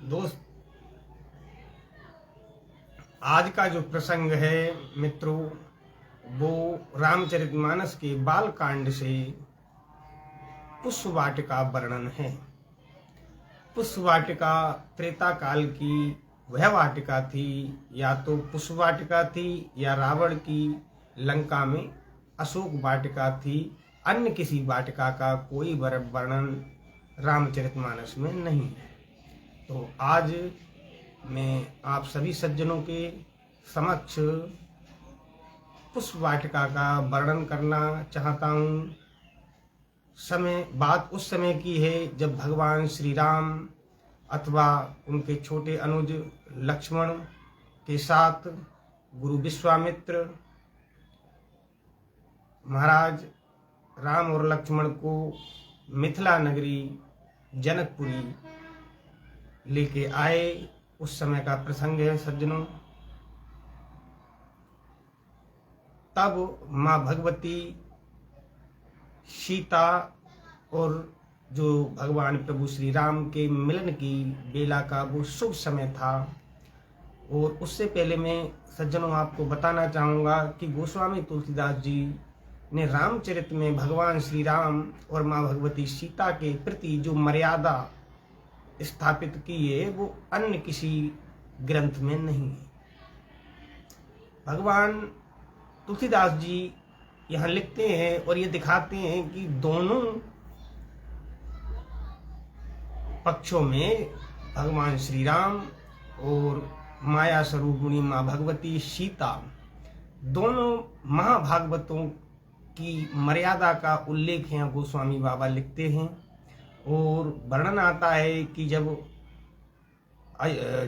दोस्त, आज का जो प्रसंग है मित्रों, वो रामचरितमानस के बाल कांड से पुष्प वाटिका वर्णन है। पुष्प वाटिका त्रेता काल की वह वाटिका थी, या तो पुष्प वाटिका थी या रावण की लंका में अशोक वाटिका थी। अन्य किसी वाटिका का कोई वर्णन रामचरितमानस में नहीं है। तो आज मैं आप सभी सज्जनों के समक्ष पुष्प वाटिका का वर्णन करना चाहता हूँ। बात उस समय की है जब भगवान श्री राम अथवा उनके छोटे अनुज लक्ष्मण के साथ गुरु विश्वामित्र महाराज राम और लक्ष्मण को मिथिला नगरी जनकपुरी लेके आए। उस समय का प्रसंग है सज्जनों। तब माँ भगवती, सीता और जो भगवान प्रभु श्री राम के मिलन की बेला का वो शुभ समय था। और उससे पहले मैं सज्जनों आपको बताना चाहूँगा कि गोस्वामी तुलसीदास जी ने रामचरित में भगवान श्री राम और माँ भगवती सीता के प्रति जो मर्यादा स्थापित की है वो अन्य किसी ग्रंथ में नहीं है। भगवान तुलसीदास जी यहाँ लिखते हैं और ये दिखाते हैं कि दोनों पक्षों में भगवान श्री राम और माया स्वरूपिणी माँ भगवती सीता दोनों महाभागवतों की मर्यादा का उल्लेख यहाँ गोस्वामी बाबा लिखते हैं। और वर्णन आता है कि जब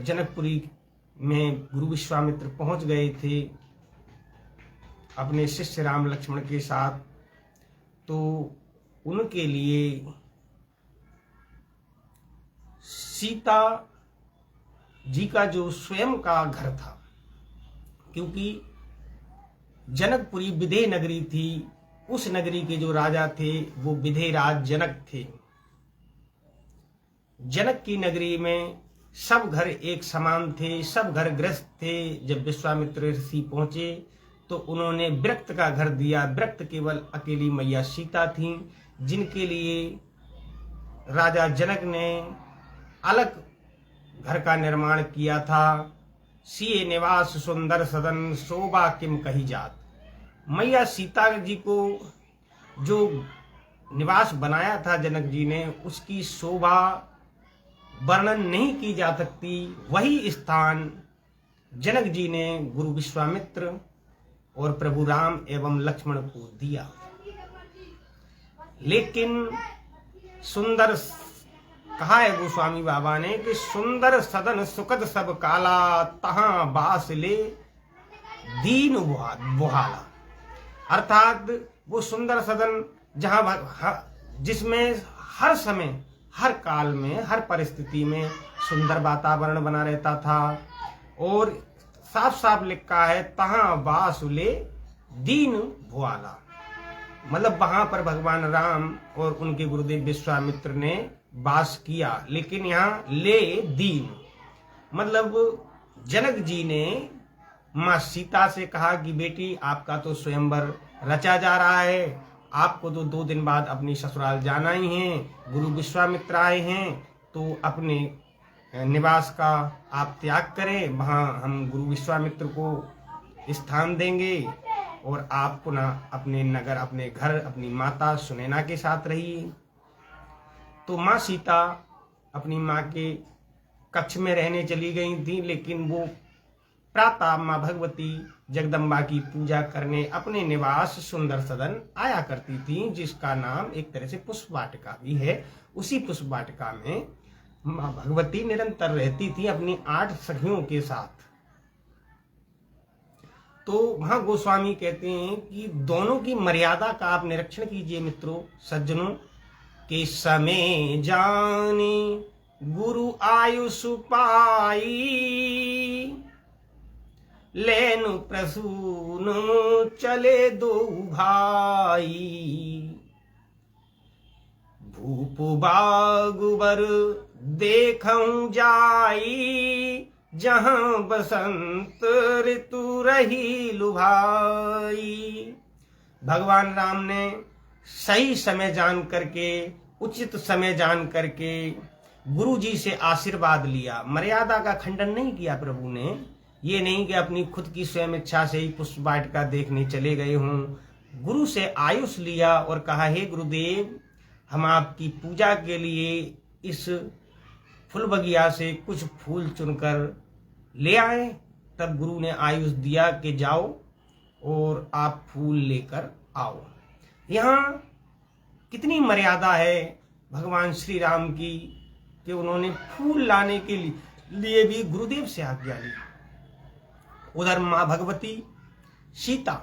जनकपुरी में गुरु विश्वामित्र पहुंच गए थे अपने शिष्य राम लक्ष्मण के साथ, तो उनके लिए सीता जी का जो स्वयं का घर था, क्योंकि जनकपुरी विदेह नगरी थी, उस नगरी के जो राजा थे वो विदेह राज जनक थे। जनक की नगरी में सब घर एक समान थे, सब घर ग्रस्त थे। जब विश्वामित्र ऋषि पहुंचे तो उन्होंने विरक्त का घर दिया। विरक्त केवल अकेली मैया सीता थीं, जिनके लिए राजा जनक ने अलग घर का निर्माण किया था। सिए निवास सुंदर सदन, शोभा किम कही जात। मैया सीता जी को जो निवास बनाया था जनक जी ने, उसकी शोभा वर्णन नहीं की जा सकती। वही स्थान जनक जी ने गुरु विश्वामित्र और प्रभु राम एवं लक्ष्मण को दिया। लेकिन सुंदर कहा है गोस्वामी बाबा ने कि सुंदर सदन सुखद सब काला, तहां बास ले दीन बुहाला। अर्थात वो सुंदर सदन जिसमें हर समय, हर काल में, हर परिस्थिति में सुंदर वातावरण बना रहता था। और साफ साफ लिखा है तहां बासुले दीन भुआला, मतलब वहां पर भगवान राम और उनके गुरुदेव विश्वामित्र ने वास किया। लेकिन यहाँ ले दीन मतलब जनक जी ने माँ सीता से कहा कि बेटी, आपका तो स्वयंवर रचा जा रहा है, आपको तो 2 दिन बाद अपनी ससुराल जाना ही है। गुरु विश्वामित्र आए हैं तो अपने निवास का आप त्याग करें, वहाँ हम गुरु विश्वामित्र को स्थान देंगे और आप पुनः अपने नगर, अपने घर, अपनी माता सुनैना के साथ रहिए। तो माँ सीता अपनी माँ के कक्ष में रहने चली गई थी। लेकिन वो प्रातः माँ भगवती जगदम्बा की पूजा करने अपने निवास सुंदर सदन आया करती थी, जिसका नाम एक तरह से पुष्प वाटिका भी है। उसी पुष्प वाटिका में माँ भगवती निरंतर रहती थी अपनी 8 सखियों के साथ। तो वहां गोस्वामी कहते हैं कि दोनों की मर्यादा का आप निरीक्षण कीजिए मित्रों, सज्जनों। के समय जाने गुरु आयुष पाई, लेनु प्रसून चले 2 भाई। रूप बागुबर देखऊं जाई, जहां बसंत ऋतु रही लुभाई। भगवान राम ने सही समय जान करके, उचित समय जान करके गुरु जी से आशीर्वाद लिया। मर्यादा का खंडन नहीं किया प्रभु ने। ये नहीं कि अपनी खुद की स्वयं इच्छा से ही पुष्प वाटिका देखने चले गए हों। गुरु से आयुष लिया और कहा, हे गुरुदेव, हम आपकी पूजा के लिए इस फूल बगिया से कुछ फूल चुनकर ले आए। तब गुरु ने आयुष दिया कि जाओ और आप फूल लेकर आओ। यहाँ कितनी मर्यादा है भगवान श्री राम की कि उन्होंने फूल लाने के लिए भी गुरुदेव से आज्ञा ली। उधर मां भगवती सीता,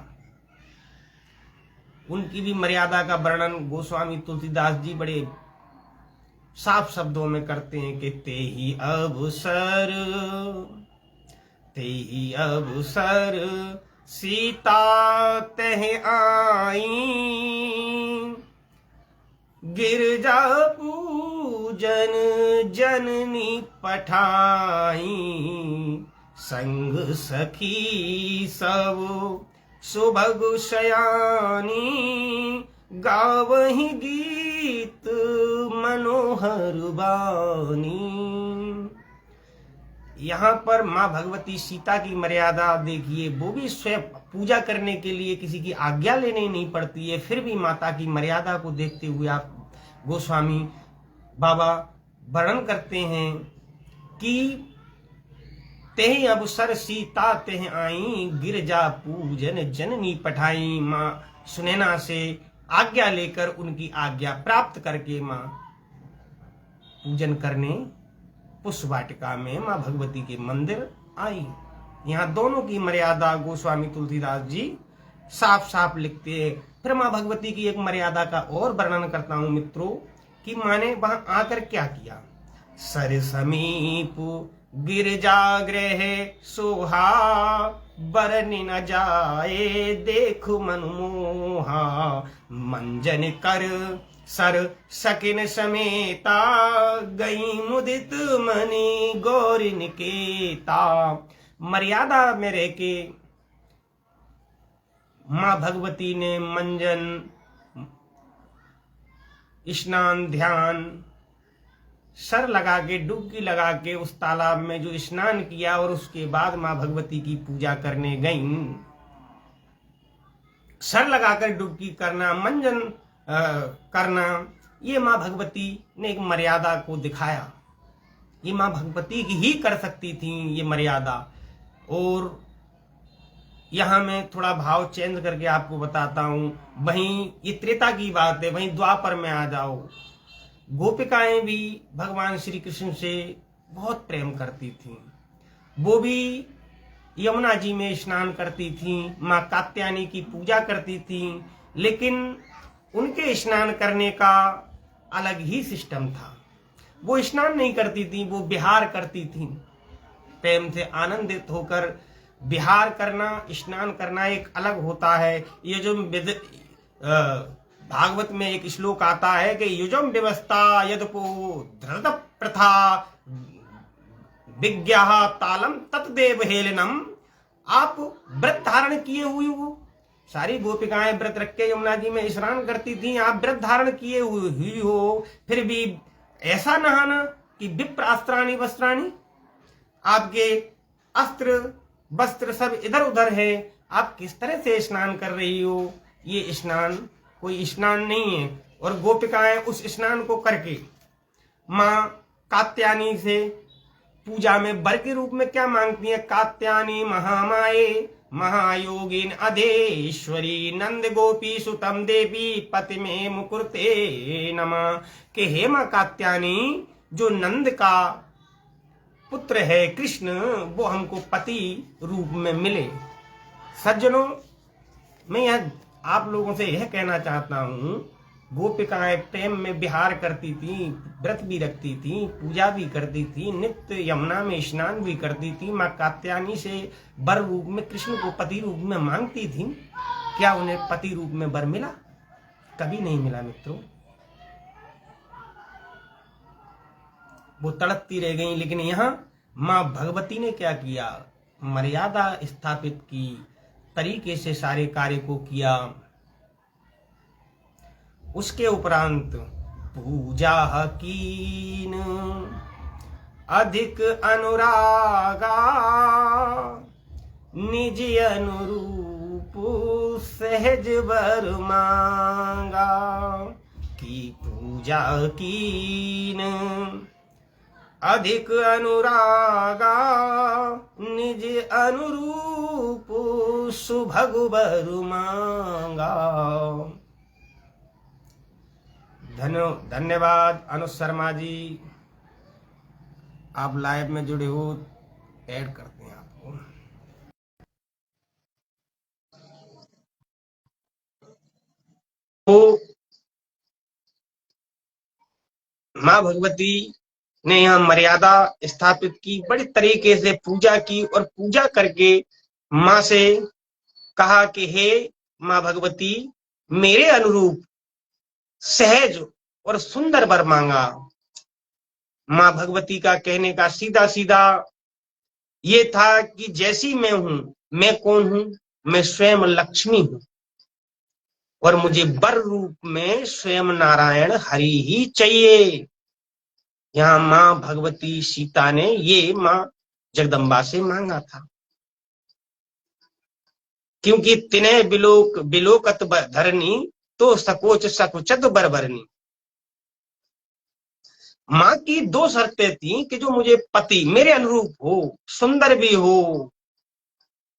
उनकी भी मर्यादा का वर्णन गोस्वामी तुलसीदास जी बड़े साफ शब्दों में करते हैं कि ते ही अवसर सीता तह आई, गिरजा पूजन जननी पठाई, संग सखी सब सुभग शयानी, गावहि गीत मनोहर बानी। यहाँ पर माँ भगवती सीता की मर्यादा देखिए, वो भी स्वयं पूजा करने के लिए किसी की आज्ञा लेने नहीं पड़ती है, फिर भी माता की मर्यादा को देखते हुए आप गोस्वामी बाबा वर्णन करते हैं कि तेहि अवसर सीता तेह आई, गिरजा पूजन जननी पठाई। माँ सुनैना से आज्ञा लेकर, उनकी आज्ञा प्राप्त करके माँ पूजन करने पुष्प वाटिका में माँ भगवती के मंदिर आई। यहाँ दोनों की मर्यादा गोस्वामी तुलसीदास जी साफ साफ लिखते हैं। फिर माँ भगवती की एक मर्यादा का और वर्णन करता हूँ मित्रों कि माँ ने वहां आकर क्या किया। सर समीप गिरजा गृह सोहा, बरनि न जाए देख मनमोहा, मंजन कर सर सकिन समेता, गई मुदित मणि गौरी निकेता। मर्यादा में रह के माँ भगवती ने मंजन, स्नान, ध्यान, सर लगा के, डुबकी लगा के उस तालाब में जो स्नान किया और उसके बाद माँ भगवती की पूजा करने गईं। सर लगाकर डुबकी करना, मंजन करना, ये माँ भगवती ने एक मर्यादा को दिखाया। ये माँ भगवती की ही कर सकती थी ये मर्यादा। और यहाँ मैं थोड़ा भाव चेंज करके आपको बताता हूं। वहीं ये त्रेता की बात है, वहीं द्वापर में आ जाओ। गोपिकाएं भी भगवान श्री कृष्ण से बहुत प्रेम करती थीं। वो भी यमुना जी में स्नान करती थीं, माँ कात्यायनी की पूजा करती थीं, लेकिन उनके स्नान करने का अलग ही सिस्टम था। वो स्नान नहीं करती थीं, वो विहार करती थीं। प्रेम से आनंदित होकर विहार करना, स्नान करना एक अलग होता है। ये जो भागवत में एक श्लोक आता है कि युजम व्यवस्था यदपो धृत प्रथा विज्ञा तालम तत्देव हेलनम। आप व्रत धारण किए हुए हो, सारी गोपिकाएं व्रत रख के यमुना जी में स्नान करती थी, आप व्रत धारण किए हुई हो, फिर भी ऐसा नहाना कि विप्रास्त्राणी वस्त्राणी, आपके अस्त्र वस्त्र सब इधर उधर है, आप किस तरह से स्नान कर रही हो? ये स्नान कोई स्नान नहीं है। और गोपिकाएं उस स्नान को करके माँ कात्यायनी से पूजा में वर के रूप में क्या मांगती है? कात्यायनी महामाये महायोगिन अधेश्वरी नंद गोपी सुतम देवी पति में मुकुरते नमः। के हे माँ कात्यायनी, जो नंद का पुत्र है कृष्ण, वो हमको पति रूप में मिले। सज्जनों, मैं यह आप लोगों से यह कहना चाहता हूँ, गोपिकाएं प्रेम में विहार करती थी, व्रत भी रखती थी, पूजा भी करती थी, नित्य यमुना में स्नान भी करती थी, माँ कात्यायनी से वर रूप में कृष्ण को पति रूप में मांगती थी। क्या उन्हें पति रूप में वर मिला? कभी नहीं मिला मित्रों। वो तड़पती रह गई। लेकिन यहाँ माँ भगवती ने क्या किया, मर्यादा स्थापित की, तरीके से सारे कार्य को किया। उसके उपरांत पूजा कीन अधिक अनुरागा, निज अनुरूप सहज बर मांगा। की पूजा कीन अधिक अनुरागा, निज अनुरूप सुभग बर मांगा। धन्यवाद अनुज शर्मा जी, आप लाइव में जुड़े हो, ऐड करते हैं आपको। तो माँ भगवती ने यहाँ मर्यादा स्थापित की, बड़ी तरीके से पूजा की, और पूजा करके माँ से कहा कि हे माँ भगवती, मेरे अनुरूप सहज और सुंदर वर मांगा। माँ भगवती का कहने का सीधा सीधा ये था कि जैसी मैं हूं, मैं कौन हूं, मैं स्वयं लक्ष्मी हूं, और मुझे वर रूप में स्वयं नारायण हरि ही चाहिए। यहाँ माँ भगवती सीता ने ये माँ जगदम्बा से मांगा था, क्योंकि तिने बिलोकत धरनी, तो सकोच सकुचत बरबरनी। माँ की दो शर्तें थी कि जो मुझे पति मेरे अनुरूप हो, सुंदर भी हो,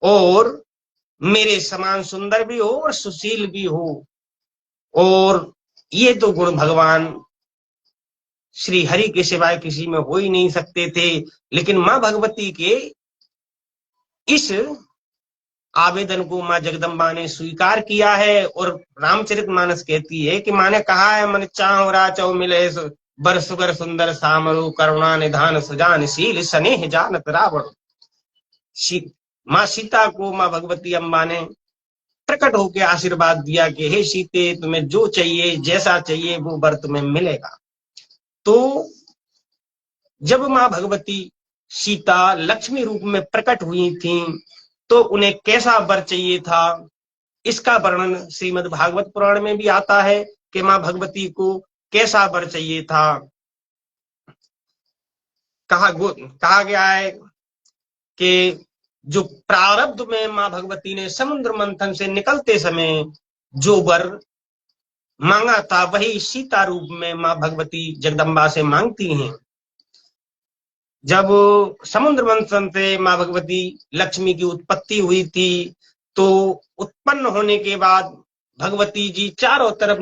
और मेरे समान सुंदर भी हो, और सुशील भी हो। और ये तो गुण भगवान श्री हरि के सिवाय किसी में हो ही नहीं सकते थे। लेकिन माँ भगवती के इस आवेदन को माँ जगदम्बा ने स्वीकार किया है, और रामचरितमानस कहती है कि माँ ने कहा है, मन चाहो राचो मिले बर सुगर सुंदर सामरु, करुणा निधान सुजान शील, स्नेह जानत रावण। माँ सीता को माँ भगवती अम्बा ने प्रकट होकर आशीर्वाद दिया कि हे सीते, तुम्हें जो चाहिए, जैसा चाहिए, वो वर तुम्हें मिलेगा। तो जब माँ भगवती सीता लक्ष्मी रूप में प्रकट हुई थी, तो उन्हें कैसा वर चाहिए था, इसका वर्णन श्रीमद् भागवत पुराण में भी आता है कि माँ भगवती को कैसा वर चाहिए था। कहा गया है कि जो प्रारब्ध में माँ भगवती ने समुद्र मंथन से निकलते समय जो वर मांगा था, वही सीता रूप में माँ भगवती जगदम्बा से मांगती हैं। जब समुद्र मंथन से माँ भगवती लक्ष्मी की उत्पत्ति हुई थी, तो उत्पन्न होने के बाद भगवती जी चारों तरफ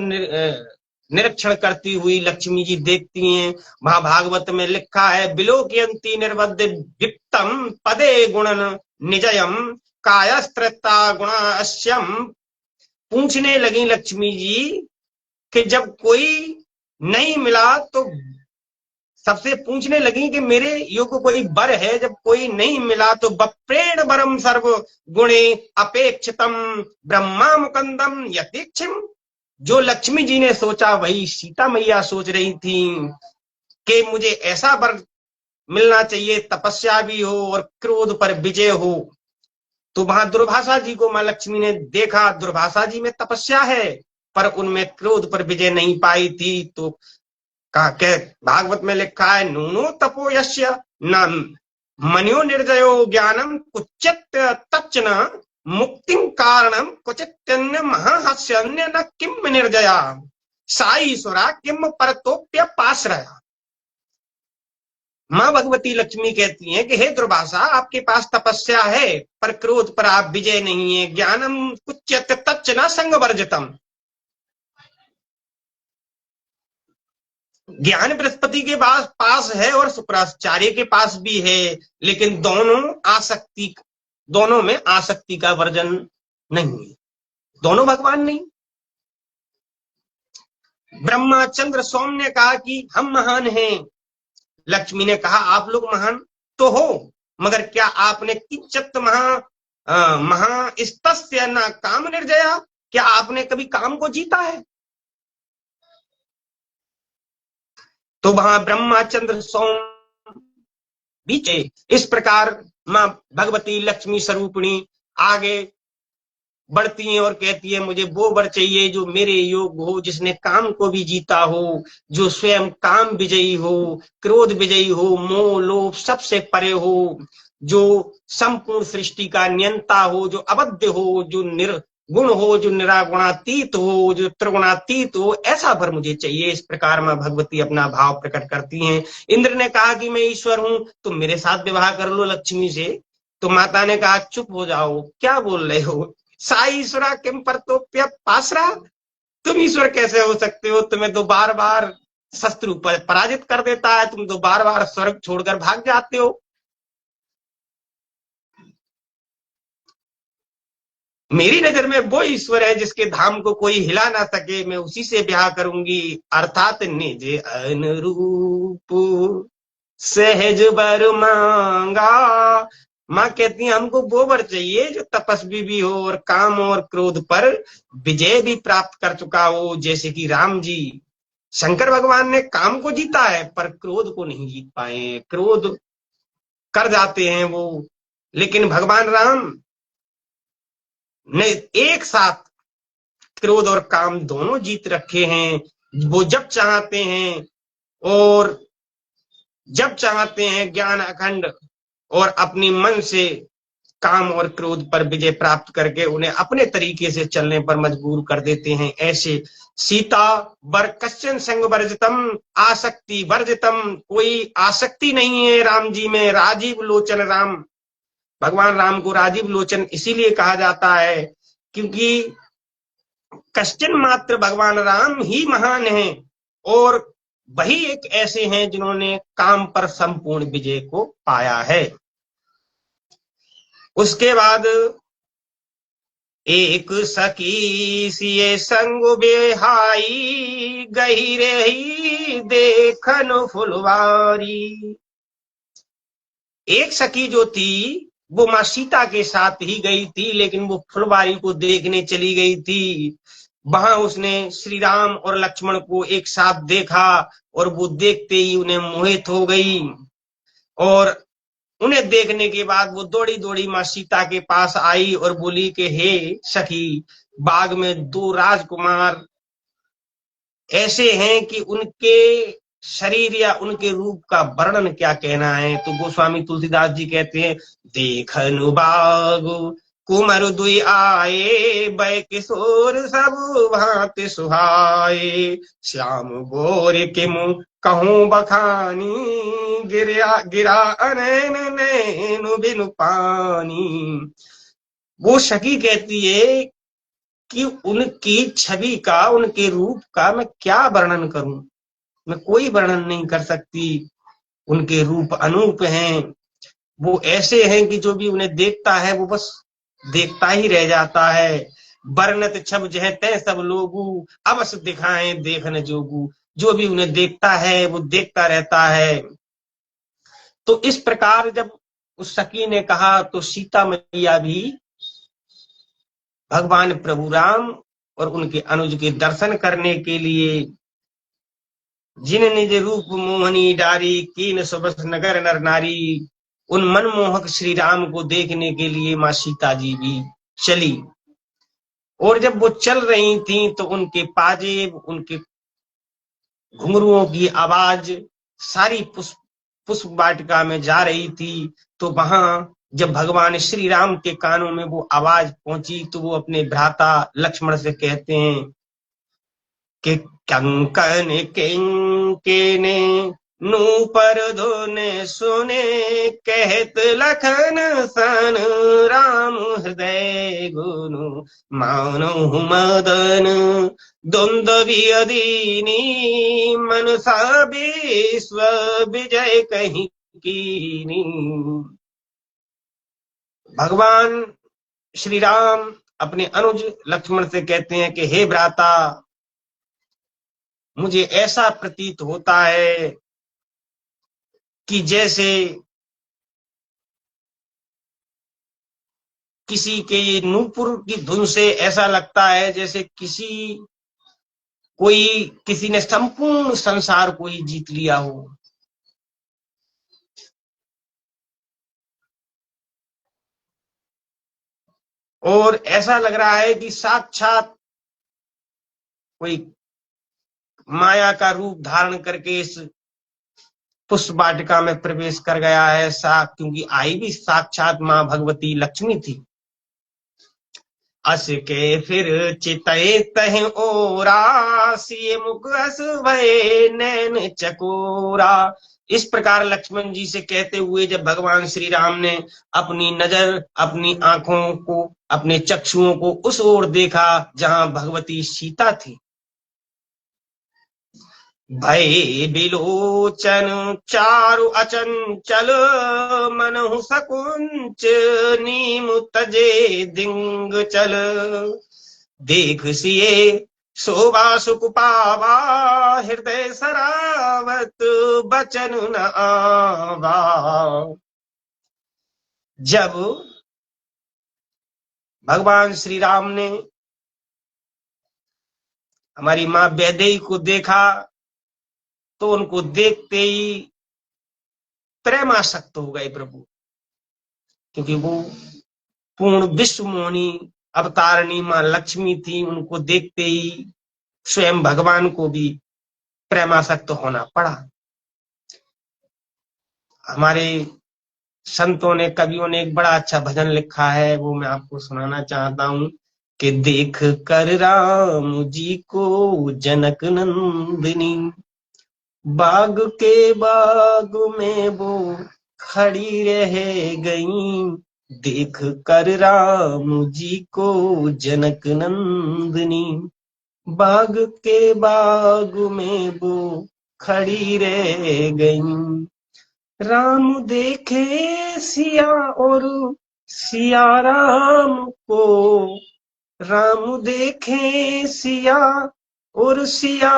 निरीक्षण करती हुई लक्ष्मी जी देखती हैं। महाभागवत में लिखा है, बिलोकयंती निर्वद्य विप्तम पदे गुणन निजयम कायस्त्रता गुणास्यम। पूछने लगी लक्ष्मी जी कि जब कोई नहीं मिला तो सबसे पूछने लगी कि मेरे योग्य कोई वर है, जब कोई नहीं मिला तो बप्रेण वरम सर्व गुणे अपेक्षितम ब्रह्मा मुकंदम यतीक्षिम। जो लक्ष्मी जी ने सोचा वही सीता मैया सोच रही थी कि मुझे ऐसा वर मिलना चाहिए, तपस्या भी हो और क्रोध पर विजय हो। तो वहां दुर्भाषा जी को मां लक्ष्मी ने देखा, दुर्भाषा जी में तपस्या है पर उनमें क्रोध पर विजय नहीं पाई थी। तो भागवत में लिखा है, नूनो तपो यस्य न मन्यो निर्जयो ज्ञानम कुचित तच्चन मुक्तिं कारणम कुचित्यन्य महाहास्यन्य न किम निर्जया साई सुरा किम परतोप्य पाश्रया। मां भगवती लक्ष्मी कहती हैं कि हे दुर्भाषा, आपके पास तपस्या है पर क्रोध पर आप विजय नहीं है। ज्ञानम कुचित तच्चन संग वर्जितम। ज्ञान बृहस्पति के पास है और शुक्राचार्य के पास भी है, लेकिन दोनों में आसक्ति का वर्जन नहीं है, दोनों भगवान नहीं। ब्रह्मा चंद्र सोम ने कहा कि हम महान हैं। लक्ष्मी ने कहा आप लोग महान तो हो, मगर क्या आपने किंचित महास्तस्य न काम निर्जया, क्या आपने कभी काम को जीता है? तो वहां ब्रह्मा चंद्र सोम बीचे। इस प्रकार मां भगवती लक्ष्मी स्वरूपिणी आगे बढ़ती हैं और कहती है मुझे वो वर चाहिए जो मेरे योग हो, जिसने काम को भी जीता हो, जो स्वयं काम विजयी हो, क्रोध विजयी हो, मोह लोभ सबसे परे हो, जो संपूर्ण सृष्टि का नियंता हो, जो अबद्ध हो, जो निर्गुण हो, जो निरागुणातीत हो, जो त्रिगुणातीत हो, ऐसा वर मुझे चाहिए। इस प्रकार मां भगवती अपना भाव प्रकट करती हैं। इंद्र ने कहा कि मैं ईश्वर हूं, तुम मेरे साथ विवाह कर लो लक्ष्मी से। तो माता ने कहा चुप हो जाओ, क्या बोल रहे हो, साई ईश्वरा किम परतोप्य पासरा, तुम ईश्वर कैसे हो सकते हो, तुम्हें तो बार बार शत्रु पराजित कर देता है, तुम तो बार बार स्वर्ग छोड़कर भाग जाते हो। मेरी नजर में वो ईश्वर है जिसके धाम को कोई हिला ना सके, मैं उसी से ब्याह करूंगी, अर्थात निज अनुरूप सहज बर मांगा। माँ कहती है हमको वो वर चाहिए जो तपस्वी भी हो और काम और क्रोध पर विजय भी प्राप्त कर चुका हो, जैसे कि राम जी। शंकर भगवान ने काम को जीता है पर क्रोध को नहीं जीत पाए, क्रोध कर जाते हैं वो। लेकिन भगवान राम ने एक साथ क्रोध और काम दोनों जीत रखे हैं। वो जब चाहते हैं और जब चाहते हैं ज्ञान अखंड और अपनी मन से काम और क्रोध पर विजय प्राप्त करके उन्हें अपने तरीके से चलने पर मजबूर कर देते हैं। ऐसे सीता वर कश्चन संग वर्जितम आसक्ति वर्जितम, कोई आसक्ति नहीं है राम जी में। राजीव लोचन राम, भगवान राम को राजीव लोचन इसीलिए कहा जाता है क्योंकि कश्चन मात्र भगवान राम ही महान हैं और वही एक ऐसे हैं जिन्होंने काम पर संपूर्ण विजय को पाया है। उसके बाद एक सखी सिए संग बेहाई गही रही देखन फुलवारी। एक सखी जो थी वो माँ सीता के साथ ही गई थी, लेकिन वो फुलवारी को देखने चली गई थी। वहां उसने श्री राम और लक्ष्मण को एक साथ देखा और वो देखते ही उन्हें मोहित हो गई। और उन्हें देखने के बाद वो दौड़ी दौड़ी माँ सीता के पास आई और बोली कि हे सखी, बाग में दो राजकुमार ऐसे हैं कि उनके शरीर या उनके रूप का वर्णन क्या कहना है। तो गोस्वामी तुलसीदास जी कहते हैं देखनु बाग कुमर दुई आए बै किशोर सब भांति सुहाए श्याम गोर के मुंह कहूं बखानी गिरा गिरा अनैन नैनु बिनु पानी। वो सखी कहती है कि उनकी छवि का, उनके रूप का मैं क्या वर्णन करूं, मैं कोई वर्णन नहीं कर सकती। उनके रूप अनूप हैं, वो ऐसे हैं कि जो भी उन्हें देखता है वो बस देखता ही रह जाता है। वर्णत छब जह तय सब लोगू अवश्य दिखाएं देखन जोगू, जो भी उन्हें देखता है वो देखता रहता है। तो इस प्रकार जब उस सखी ने कहा तो सीता मैया भी भगवान प्रभु राम और उनके अनुज के दर्शन करने के लिए जिन निज रूप मोहनी डारी कीन सुबस नगर नर नारी, उन मनमोहक श्री राम को देखने के लिए माँ सीता जी भी चली। और जब वो चल रही थी तो उनके पाजेब, उनके घुंघरुओं की आवाज सारी पुष्प पुष्प वाटिका में जा रही थी। तो वहां जब भगवान श्री राम के कानों में वो आवाज पहुंची तो वो अपने भ्राता लक्ष्मण से कहते हैं कि कंकन किंकिने नूपर धुने सुने कहत लखन सन राम हृदय गुनु मानो मदन द्वंद्वी अदीनी मनसा विश्व विजय कहीं कीनी। भगवान श्री राम अपने अनुज लक्ष्मण से कहते हैं कि हे भ्राता, मुझे ऐसा प्रतीत होता है कि जैसे किसी के नूपुर की धुन से ऐसा लगता है जैसे किसी कोई किसी ने संपूर्ण संसार को ही जीत लिया हो। और ऐसा लग रहा है कि साक्षात कोई माया का रूप धारण करके इस पुष्प वाटिका में प्रवेश कर गया है। क्योंकि आई भी साक्षात मां भगवती लक्ष्मी थी। अस के फिर चितए तह ओरा, सिए मुख अस भये नैन चकोरा। इस प्रकार लक्ष्मण जी से कहते हुए जब भगवान श्री राम ने अपनी नजर, अपनी आंखों को, अपने चक्षुओं को उस ओर देखा जहां भगवती सीता थी। भय बिलोचन चारु अचंचल, मनहु सकुंच नीम तजे दिंग चल। देख सिए शोभा सुख पावा, हृदय सरावत बचन न आवा। जब भगवान श्री राम ने हमारी मां वैदेही को देखा तो उनको देखते ही प्रेमासक्त हो गए प्रभु, क्योंकि वो पूर्ण विश्व मोहिनी अवतारणी मां लक्ष्मी थी। उनको देखते ही स्वयं भगवान को भी प्रेमासक्त होना पड़ा। हमारे संतों ने, कवियों ने एक बड़ा अच्छा भजन लिखा है, वो मैं आपको सुनाना चाहता हूं कि देख कर राम जी को जनक नंदिनी, बाग के बाग में वो खड़ी रह गई। देख कर राम जी को जनक नंदिनी, बाग के बाग में वो खड़ी रह गई। राम देखे सिया और सिया राम को, राम देखे सिया और सिया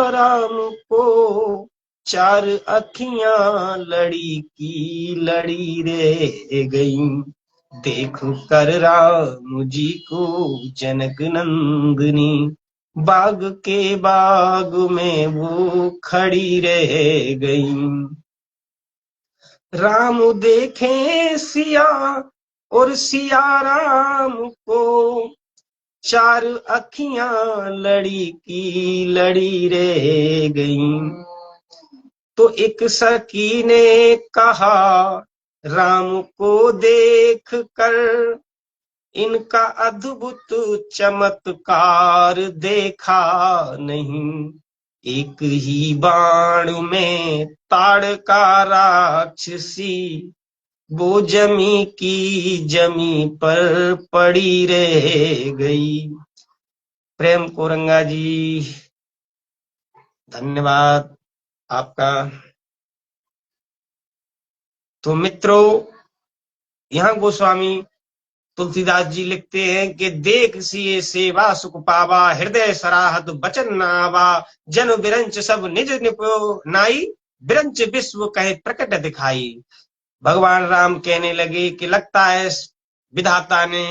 राम को, चार अखियां लड़ी की लड़ी रह गई। देख कर राम जी को जनक नंदिनी, बाग के बाग में वो खड़ी रह गई। राम देखे सिया और सिया राम को, चार अखियां लड़ी की लड़ी रह गई। तो एक सखी ने कहा राम को देख कर, इनका अद्भुत चमत्कार देखा नहीं। एक ही बाण में ताड़का राक्षसी, वो जमी की जमी पर पड़ी रह गई। प्रेम कोरंगा जी, धन्यवाद आपका। तो मित्रों, यहाँ गोस्वामी तुलसीदास जी लिखते हैं कि देख सिए सेवा सुख पावा, हृदय सराहत बचन नावा। जन बिरंच सब निज निपो नाई, बिरंच विश्व कहे प्रकट दिखाई। भगवान राम कहने लगे कि लगता है विधाता ने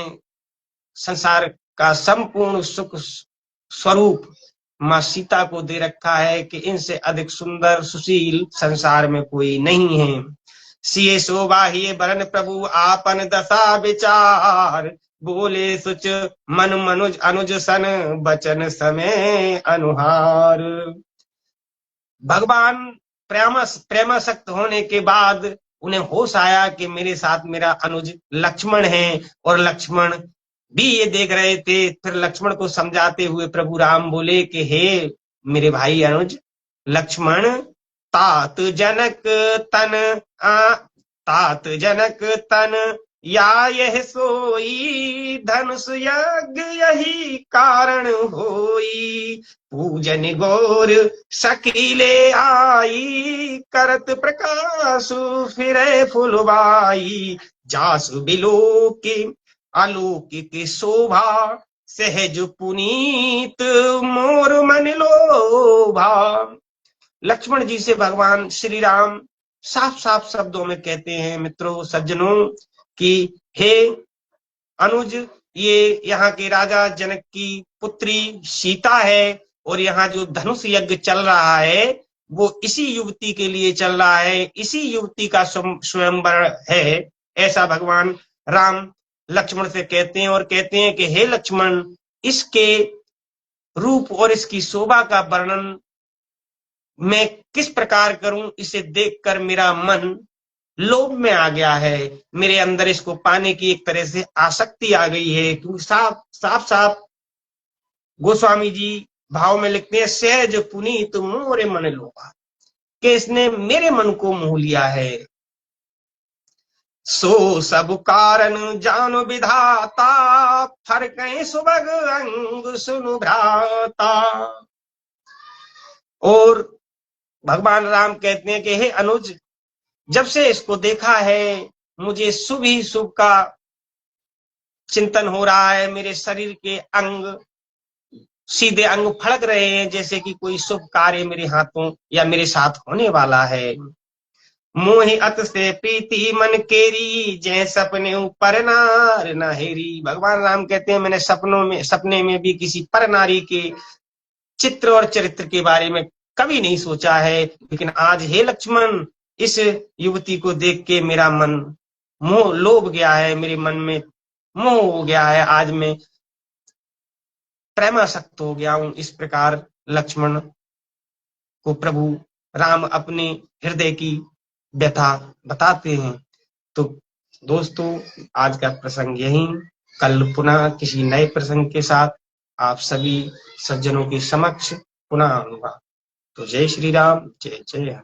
संसार का संपूर्ण सुख स्वरूप मां सीता को दे रखा है कि इनसे अधिक सुंदर सुशील संसार में कोई नहीं है। सिए शोभा ही बरन प्रभु आपन दशा विचार, बोले सुच मन मनुज अनुज सन, बचन समय अनुहार। भगवान प्रेमासक्त होने के बाद उन्हें होश आया कि मेरे साथ मेरा अनुज लक्ष्मण है, और लक्ष्मण भी ये देख रहे थे। फिर लक्ष्मण को समझाते हुए प्रभु राम बोले कि हे मेरे भाई अनुज लक्ष्मण, तात जनक तन तात जनक तन या यह सोई, धनुष यज्ञ यही कारण होई। पूजन गौर सकीले आई, करत प्रकाश फिरे फुलवाई। जासु बिलोके अलौकिक शोभा, सहज पुनीत मोर मन लोभा। लक्ष्मण जी से भगवान श्री राम साफ साफ शब्दों में कहते हैं मित्रों, सज्जनों, कि हे अनुज, ये यहाँ के राजा जनक की पुत्री सीता है, और यहाँ जो धनुष यज्ञ चल रहा है वो इसी युवती के लिए चल रहा है, इसी युवती का स्वयंवर है, ऐसा भगवान राम लक्ष्मण से कहते हैं और कहते हैं कि हे लक्ष्मण, इसके रूप और इसकी शोभा का वर्णन मैं किस प्रकार करूं, इसे देखकर मेरा मन लोभ में आ गया है, मेरे अंदर इसको पाने की एक तरह से आसक्ति आ गई है। क्योंकि साफ साफ साफ गोस्वामी जी भाव में लिखते हैं, सहज पुनीत मोरे मन लोभा, कि इसने मेरे मन को मोह लिया है। सो सब कारण जान विधाता, फर्क सुबग अंग सुनु भ्राता। और भगवान राम कहते हैं कि हे अनुज, जब से इसको देखा है मुझे शुभ ही शुभ का चिंतन हो रहा है, मेरे शरीर के अंग सीधे अंग फड़क रहे हैं, जैसे कि कोई शुभ कार्य मेरे हाथों या मेरे साथ होने वाला है। मोहि अत से प्रीति मन केरी, जय सपने पर नार नहेरी। भगवान राम कहते हैं मैंने सपने में भी किसी पर नारी के चित्र और चरित्र के बारे में कभी नहीं सोचा है, लेकिन आज हे लक्ष्मण, इस युवती को देख के मेरा मन मोह लोभ गया है, मेरे मन में मोह हो गया है, आज मैं प्रेमासक्त हो गया हूं। इस प्रकार लक्ष्मण को प्रभु राम अपने हृदय की व्यथा बताते हैं। तो दोस्तों, आज का प्रसंग यही, कल पुनः किसी नए प्रसंग के साथ आप सभी सज्जनों के समक्ष पुनः आऊंगा। तो जय श्री राम, जय जय।